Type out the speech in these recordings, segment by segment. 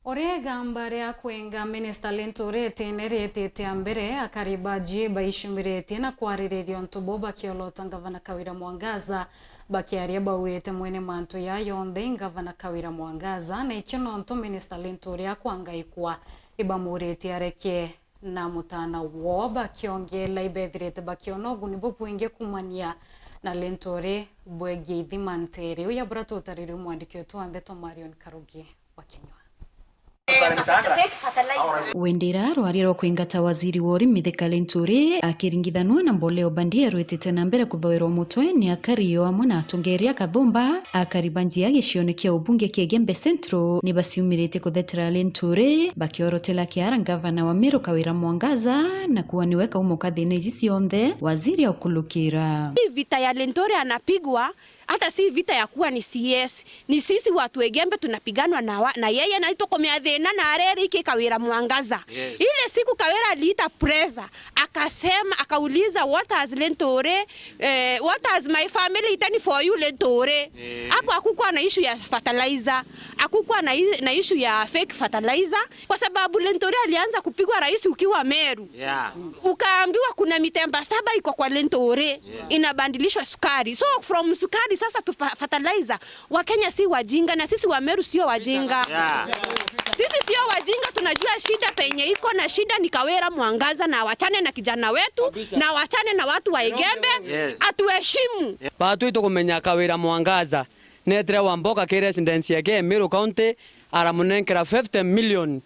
Orega mbare akwenga Minister Linturi etineretete ambere akaribaji baishumirete na kwarirerio ntubo bakiolota Gavana Kawira Mwangaza bakiaria bawete mwene mantu ya yonde Gavana Kawira Mwangaza na ikino nto Minister Linturi akwangaikwa ibamurete areke na mutana wo bakiongela ibethirete bakionogu nibo bwinge kumania na Linturi bwege ithimantere uya brato tarire mwandikio tuandeto Marion Karugi wa Kenya. Wendera rwariro kwingata waziri wa urimi Mithika Linturi akiringithanwa na mboleo bandia rwetete na mbere kuthoerwo mutwe ni akario amwe na atongeria kathumba akaribanjia gicione kia ubunge kia Gembe Central ni basiumirite kuthetera Linturi bakiorotela kiara Gavana wa Meru Kawira Mwangaza na kuwa niweka umoka thina ici cionthe waziri aukulukira. Vita ya Linturi anapigwa hata si vita ya kuwa ni CS, ni sisi watu Egembe tunapiganwa na yeye na itokomea thina na areri iki Kawira Mwangaza. Yes. Ile siku Kawira aliita presa akasema akauliza what has Linturi what has my family done for you Linturi. Hapo hakukuwa na issue ya fertilizer, hakukuwa na issue ya fake fertilizer kwa sababu Linturi alianza kupigwa rais ukiwa Meru. Yeah. Ukaambiwa kuna mitemba 7 iko kwa Linturi, inabadilishwa sukari. So from sukari sasa tu fertilizer. Wakenya si wajinga na sisi wa Meru sio wajinga. Yeah. Sisi sio wajinga, tunajua shida penye iko na shida ni Kawira Mwangaza na wachane na kijana wetu na wachane na watu wa Egembe. Yes. Atuheshimu. Batu ito kumenya Kawira Mwangaza netre wamboka ke residence yake Meru County aramunenkera 50 million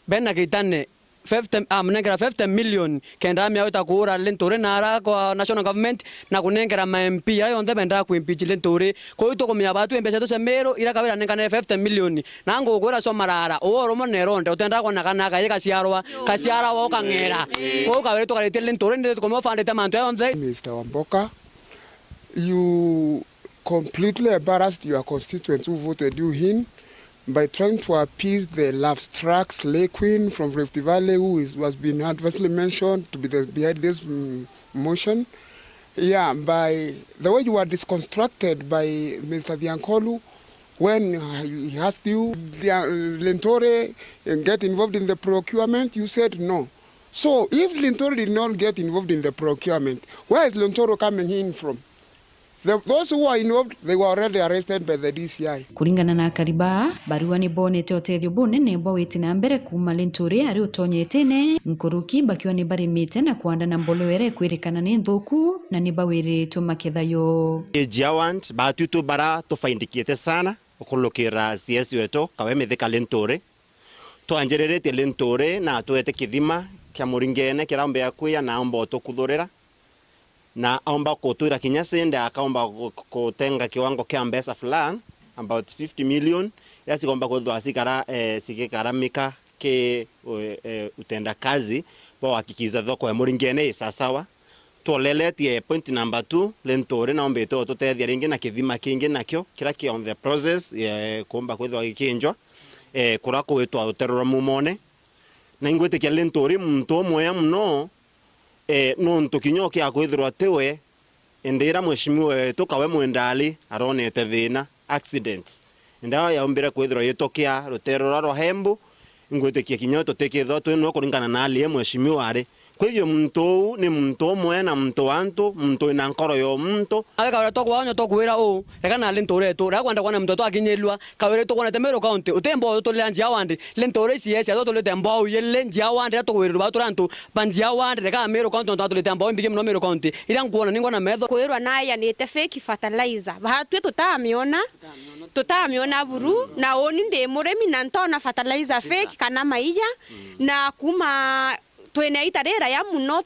bena kitane 50 million kenda miauta kuura Linturi nara kwa national government na kunengera ma MP ayo ndebe nda ku impeach Linturi ko ito komya batu embesa to semero ira Kawira nengana 50 million nango gura so marara oromo neronde utenda kwa nakana yeka kasiara wo kangera ko Kawira to kalete Linturi ndi ko mo fande tamanto ayo ndebe. Mr. Wamboka, you completely embarrassed your constituents who voted you in by trying to appease the love-struck slay queen from Rift Valley who was being adversely mentioned to be behind this motion. Yeah, by the way you were disconstructed by Mr. Viankolu when he asked you, Linturi get involved in the procurement, you said no. So if Linturi did not get involved in the procurement, where is Linturi coming in from? Those who are involved, they were already arrested by the DCI. Kuringana na Kariba, barua ni bonete otethio bunene bwawite na mbere kuma Linturi ari utonyetene nkuruki bakiwa ni barimite na kuanda na mbolowere kwirikana ni nthuku na ni bawiritwo makethayo. Ejiawant batutu bara tofaindikite sana ukulukira CS wetu kawe Mithika Linturi twanjererete Linturi na tuete kithima kia muringene kirambe yakuya na ombo kuthurira na aomba kutura kinyasende akaomba kutenga kiwango kia mbesa fulani about 50 million yasi komba kuthwa sikara sikikaramika ke utenda kazi kwa hakikiza thoko ya muringene sasawa toleletie point number 2 Linturi na ombe to tutethia ringi na kithima kingi nakyo kira ki on the process komba kuthwa gikinjwa kurako wetwa uterora mumone na ingwete kia Linturi muntu moya muno nonto kinyoke akwithirwa tewe endera mweshimiwe wetu kawe mwendali aronete thina accidents nda yaombera kwithirwa yetokia rutero rwa hembu ingwetekia kinyoto teketho twino kuringana na ali mweshimiwe ari kwa hivyo mtu ni mtu mwe na mtu wantu mtu ina nkoro yo mtu Kawira to kwa nyoto kwira o ekana Linturi to rakwanda kwa mtu akinyelwa Kawira to kwa Meru County utembo to lanjia wande Linturi CS to le tembo yelle njia wande to kwira ba turantu banjia wande reka Meru County to le tembo mbige no Meru County ira nguona ningo na metho kwirwa naye ni te fake fertilizer bahatu tutamiona buru na oni nde muremi na ntona fertilizer fake kana maija na kuma twene itarera ya muno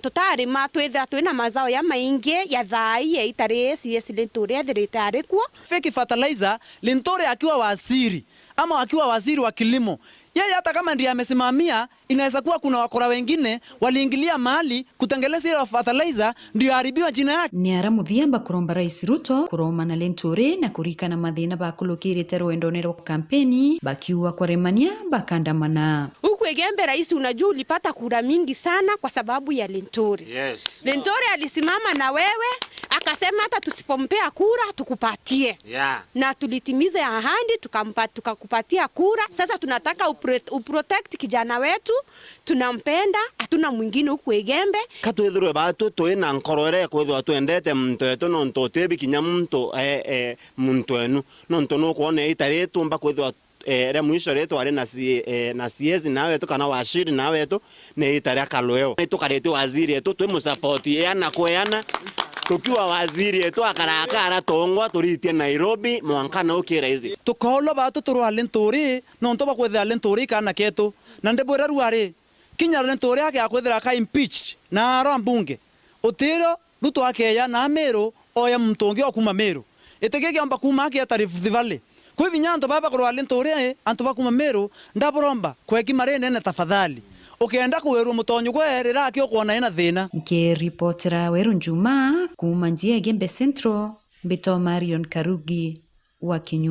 tutarima twetha twena mazao ya maingi ya thai ya itare CS Linturi athirite arikwo fake fertilizer Linturi akiwa waziri ama akiwa waziri wa kilimo yeye hata kama ndiye amesimamia inaweza kuwa kuna wakora wengine waliingilia mahali kutengeleza ile fertilizer ndio haribiwa jina yake. Ni aramuthia kuromba Rais Ruto kuroma na Linturi na kurikana mathina bakulukirite rwendo nero kampeni bakiwa kwa remania bakandamana. huku Egembe rais, unajua ulipata kura mingi sana kwa sababu ya Linturi. Yes. Linturi alisimama na wewe akasema hata tusipompea kura tukupatie. Yeah. Na tulitimiza ahadi tukakupatia kura. Sasa tunataka uprotect kijana wetu, tunampenda, hatuna mwingine huku Egembe. Katwethirwe batu twina nkorore kwethwa twendete muntu etu nonto tebikinya muntu muntu enu nonto no kuona itaretu mba kwethwa re mwisho retu ari na CS nawe tu kana washiri nawe tu ne itare akalweo tukarete waziri etu twe musupport yana kweana tukiwa waziri etu akarakara tongwa turitie Nairobi mwankana ukira hizi tukolo batu turwa Linturi nonto bakwethira Linturi kana ketu na ndebwera ruare kinya Linturi ake akwethira ka impeach na aro mbunge utiro ruto akeya na Meru oya mtongi okuma Meru etegege amba kuma ake atari Rift Valley kwa vinyanto baba kurwa Linturi antu bakuma Meru ndaboromba kweki marene na tafadhali ukienda kuweru mutonyo kwerera akio kuona ina thina Nikiripotera Weru Njuma kuma njia Egembe Central Mbito Marion Karugi wa Kinyu.